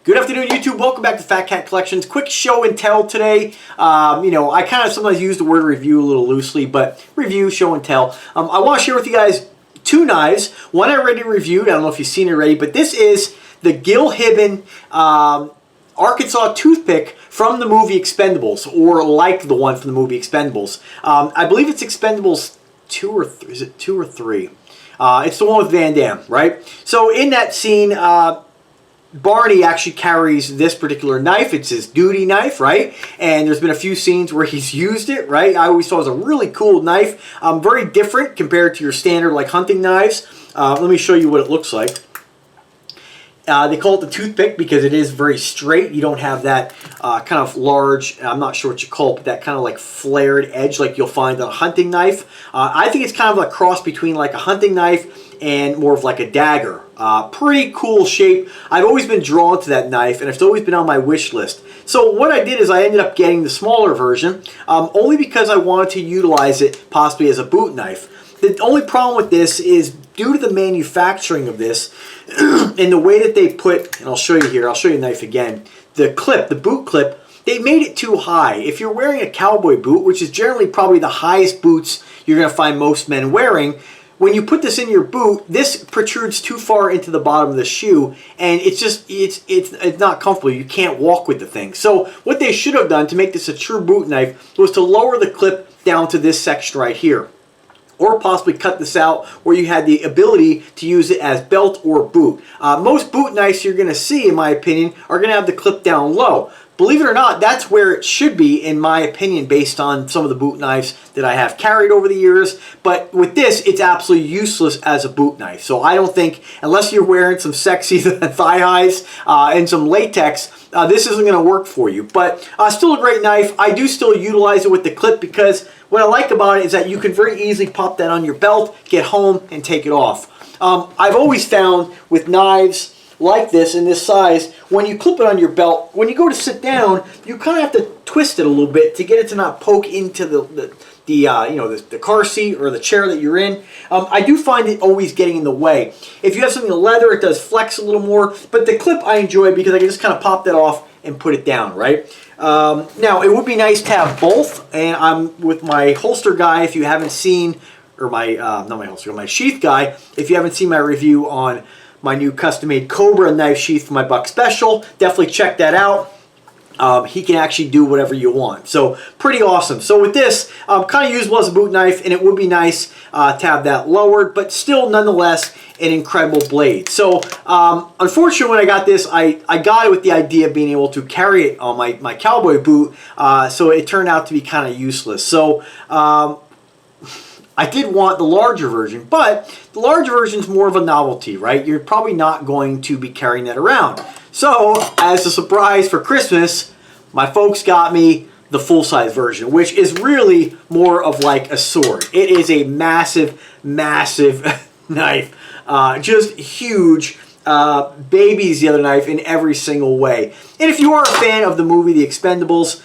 Good afternoon, YouTube. Welcome back to Fat Cat Collections. Quick show and tell today. I kind of sometimes use the word review a little loosely, but review, show and tell. I want to share with you guys two knives. One I already reviewed. I don't know if you've seen it already, but this is the Gil Hibben Arkansas toothpick from the movie Expendables, or like the one from the movie Expendables. I believe it's Expendables 2 or 3. Is it 2 or 3? It's the one with Van Damme, right? So in that scene, Barney actually carries this particular knife. It's his duty knife, right? And there's been a few scenes where he's used it, right? I always thought it was a really cool knife. Very different compared to your standard like hunting knives. Let me show you what it looks like. They call it the toothpick because it is very straight. You don't have that kind of large, I'm not sure what you call it, but that kind of like flared edge like you'll find on a hunting knife. I think it's kind of a cross between like a hunting knife and more of like a dagger. Pretty cool shape. I've always been drawn to that knife, and it's always been on my wish list. So what I did is I ended up getting the smaller version, only because I wanted to utilize it possibly as a boot knife. The only problem with this is due to the manufacturing of this and the way that they put, and I'll show you here, I'll show you the knife again, the clip, the boot clip, they made it too high. If you're wearing a cowboy boot, which is generally probably the highest boots you're going to find most men wearing, when you put this in your boot, this protrudes too far into the bottom of the shoe, and it's just, it's not comfortable. You can't walk with the thing. So what they should have done to make this a true boot knife was to lower the clip down to this section right here. Or possibly cut this out where you had the ability to use it as belt or boot. Most boot knives you're going to see, in my opinion, are going to have the clip down low. Believe it or not, that's where it should be, in my opinion, based on some of the boot knives that I have carried over the years. But with this, it's absolutely useless as a boot knife. So I don't think, unless you're wearing some sexy thigh highs and some latex, this isn't going to work for you. But still a great knife. I do still utilize it with the clip because what I like about it is that you can very easily pop that on your belt, get home, and take it off. I've always found with knives like this in this size, when you clip it on your belt, when you go to sit down, you kind of have to twist it a little bit to get it to not poke into the car seat or the chair that you're in. I do find it always getting in the way. If you have something leather, it does flex a little more, but the clip I enjoy because I can just kind of pop that off and put it down, right? Now, it would be nice to have both, and I'm with my holster guy, if you haven't seen, or my, not my holster, my sheath guy, if you haven't seen my review on my new custom-made Cobra knife sheath for my Buck Special, definitely check that out. He can actually do whatever you want. So pretty awesome. So with this, kind of usable as a boot knife, and it would be nice to have that lowered, but still nonetheless an incredible blade. So unfortunately when I got this, I got it with the idea of being able to carry it on my cowboy boot, so it turned out to be kind of useless. So I did want the larger version, but the larger version is more of a novelty, right? You're probably not going to be carrying that around. So, as a surprise for Christmas, my folks got me the full-size version, which is really more of like a sword. It is a massive, massive knife. Just huge. Babies the other knife in every single way. And if you are a fan of the movie The Expendables,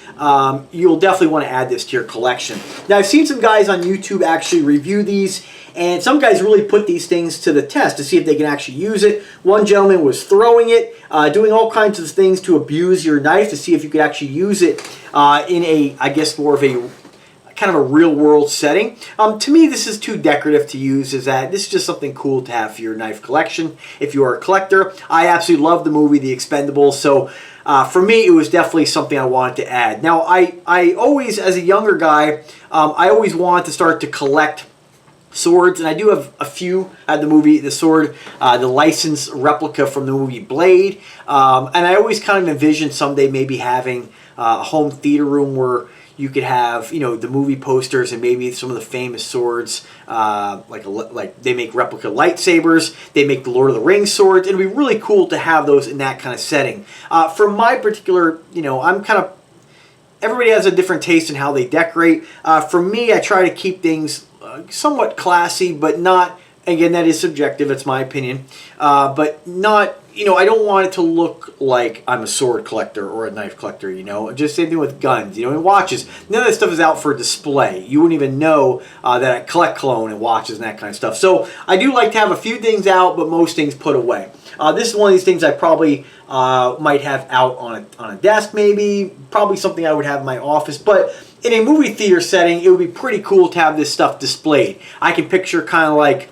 you'll definitely want to add this to your collection. Now, I've seen some guys on YouTube actually review these, and some guys really put these things to the test to see if they can actually use it. One gentleman was throwing it, doing all kinds of things to abuse your knife to see if you could actually use it in a, I guess, more of a kind of a real-world setting. To me, this is too decorative to use. This is just something cool to have for your knife collection. If you are a collector, I absolutely love the movie The Expendables, so for me, it was definitely something I wanted to add. Now, I always, as a younger guy, I always wanted to start to collect swords, and I do have a few. I had the movie, the sword, the licensed replica from the movie Blade, and I always kind of envisioned someday maybe having a home theater room where you could have, you know, the movie posters and maybe some of the famous swords, like they make replica lightsabers, they make the Lord of the Rings swords. It'd be really cool to have those in that kind of setting. For my particular, you know, I'm kind of, everybody has a different taste in how they decorate. For me, I try to keep things somewhat classy, but not Again, that is subjective. It's my opinion. But not, I don't want it to look like I'm a sword collector or a knife collector, Just same thing with guns, and watches. None of this stuff is out for display. You wouldn't even know that I collect cologne and watches and that kind of stuff. So I do like to have a few things out, but most things put away. This is one of these things I probably might have out on a desk, maybe. Probably something I would have in my office. But in a movie theater setting, it would be pretty cool to have this stuff displayed. I can picture kind of like,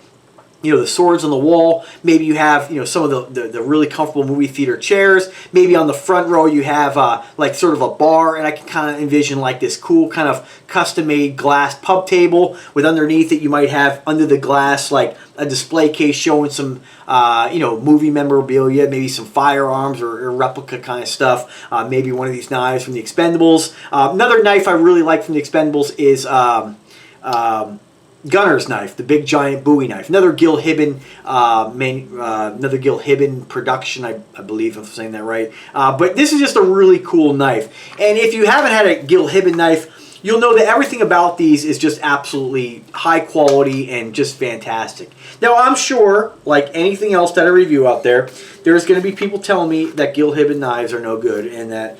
the swords on the wall. Maybe you have, some of the really comfortable movie theater chairs. Maybe on the front row you have like sort of a bar, and I can kind of envision like this cool kind of custom-made glass pub table with underneath it you might have under the glass like a display case showing some, movie memorabilia, maybe some firearms or replica kind of stuff. Maybe one of these knives from the Expendables. Another knife I really like from the Expendables is Gunner's knife, the big giant Bowie knife. Another Gil Hibben, another Gil Hibben production, I believe if I'm saying that right. But this is just a really cool knife. And if you haven't had a Gil Hibben knife, you'll know that everything about these is just absolutely high quality and just fantastic. Now, I'm sure, like anything else that I review out there, there's going to be people telling me that Gil Hibben knives are no good and that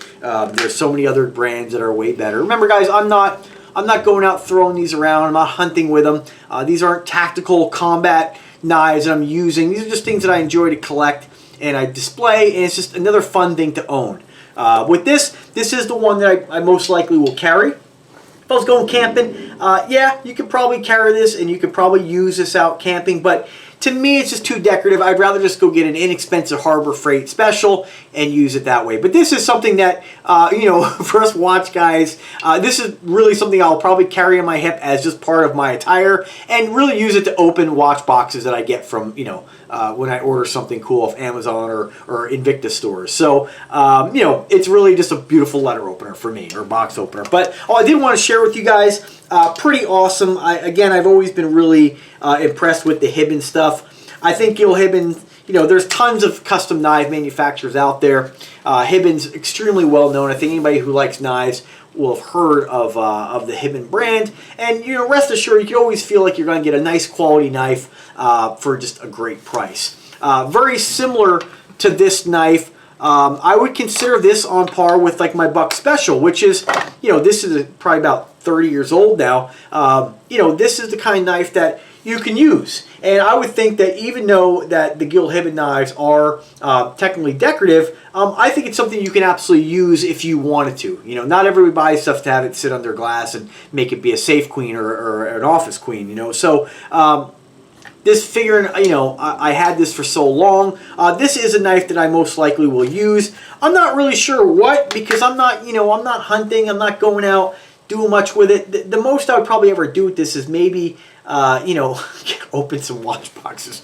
there's so many other brands that are way better. Remember, guys, I'm not going out throwing these around. I'm not hunting with them. These aren't tactical combat knives that I'm using. These are just things that I enjoy to collect and I display, and it's just another fun thing to own. With this is the one that I most likely will carry. If I was going camping, yeah, you could probably carry this and you could probably use this out camping, but to me, it's just too decorative. I'd rather just go get an inexpensive Harbor Freight special and use it that way. But this is something that, for us watch guys, this is really something I'll probably carry on my hip as just part of my attire and really use it to open watch boxes that I get from, when I order something cool off Amazon or Invicta stores. So, it's really just a beautiful letter opener for me, or box opener. But I did want to share with you guys, pretty awesome. Again, I've always been really impressed with the Hibben stuff. I think Gil Hibben, there's tons of custom knife manufacturers out there. Hibben's extremely well known. I think anybody who likes knives will have heard of the Hibben brand. And rest assured, you can always feel like you're going to get a nice quality knife for just a great price. Very similar to this knife. I would consider this on par with like my Buck Special, which is, this is probably about 30 years old now. This is the kind of knife that you can use. And I would think that even though that the Gil Hibben knives are technically decorative, I think it's something you can absolutely use if you wanted to. Not everybody buys stuff to have it sit under glass and make it be a safe queen or an office queen, So this figuring, I had this for so long. This is a knife that I most likely will use. I'm not really sure what, because I'm not, I'm not hunting. I'm not going out doing much with it. The most I would probably ever do with this is maybe, open some watch boxes.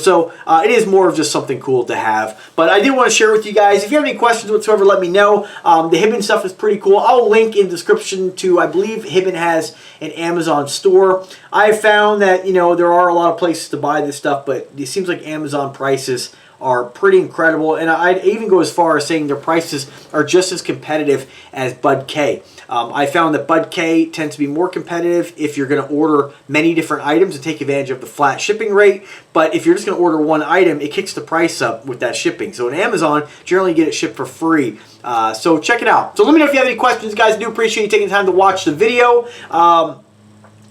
So it is more of just something cool to have. But I did want to share with you guys. If you have any questions whatsoever, let me know. The Hibben stuff is pretty cool. I'll link in the description to, I believe Hibben has an Amazon store. I found that, there are a lot of places to buy this stuff, but it seems like Amazon prices are pretty incredible, and I'd even go as far as saying their prices are just as competitive as Bud K. I found that Bud K tends to be more competitive if you're going to order many different items and take advantage of the flat shipping rate, but if you're just going to order one item, it kicks the price up with that shipping. So in Amazon, generally you get it shipped for free. So check it out. So let me know if you have any questions, guys. I do appreciate you taking the time to watch the video. If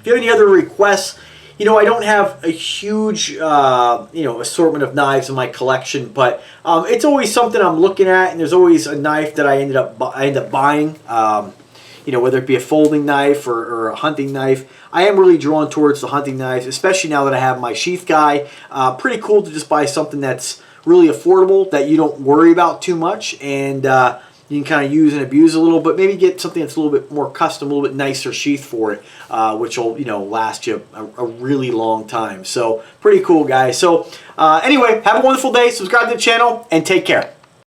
you have any other requests, I don't have a huge, assortment of knives in my collection, but it's always something I'm looking at, and there's always a knife that I end up buying, whether it be a folding knife or a hunting knife. I am really drawn towards the hunting knives, especially now that I have my sheath guy. Pretty cool to just buy something that's really affordable, that you don't worry about too much, and you can kind of use and abuse a little, but maybe get something that's a little bit more custom, a little bit nicer sheath for it, which will, last you a really long time. So pretty cool, guys. So anyway, have a wonderful day. Subscribe to the channel and take care.